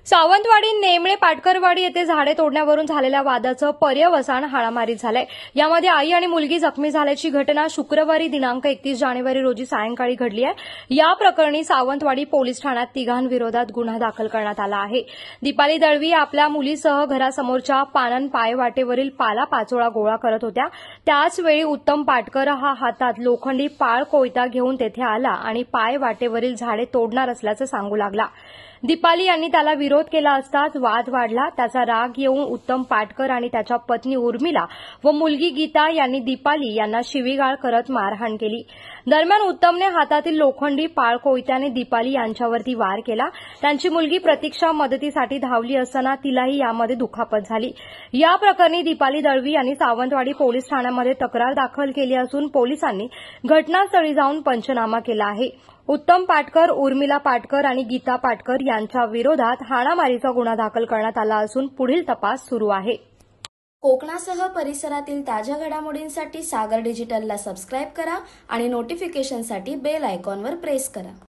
सावंतवाडी नेमळे पाटकरवाडी येथे झाडे तोडण्यावरून झालेल्या वादाचं पर्यवसान हाणामारीत झालंय। यामध्ये आई आणि मुलगी जखमी झाल्याची घटना शुक्रवारी दिनांक 31 जानेवारी रोजी सायंकाळी घडली आहे। या प्रकरणी सावंतवाडी पोलीस ठाण्यात तिघांविरोधात गुन्हा दाखल करण्यात आला आहे। दीपाली दळवी आपल्या मुलीसह घरासमोरच्या पानन पायवाटेवरील पालापाचोळा गोळा करत होत्या। त्याचवेळी उत्तम पाटकर हा हातात लोखंडी पाळ कोयता घेऊन तेथे आला आणि पायवाटेवरील झाडे तोडणार असल्याचं सांगू लागला। दीपाली यांनी त्याला विरोध केला असताच वाद वाढला। त्याचा राग येऊन उत्तम पाटकर आणि त्याच्या पत्नी उर्मिला व मुलगी गीता यांनी दीपाली यांना शिवीगाळ करत मारहाण केली। दरम्यान उत्तमने हातातील लोखंडी पाळ कोयत्याने दीपाली यांच्यावरती वार केला। त्यांची मुलगी प्रतीक्षा मदतीसाठी धावली असताना तिलाही यामध्ये दुखापत झाली। या प्रकरणी दीपाली दळवी यांनी सावंतवाडी पोलीस ठाण्यामध्ये तक्रार दाखल केली असून पोलिसांनी घटनास्थळी जाऊन पंचनामा केला आहे। उत्तम पाटकर, उर्मिला पाटकर आणि गीता पाटकर यांच्या विरोधात हाणामारीचा गुन्हा दाखल करण्यात आला असून पुढील तपास सुरू आहे। कोकणासह परिसरातील ताज्या घडामोडींसाठी सागर डिजिटलला सबस्क्राईब करा आणि नोटिफिकेशनसाठी बेल आयकॉनवर प्रेस करा।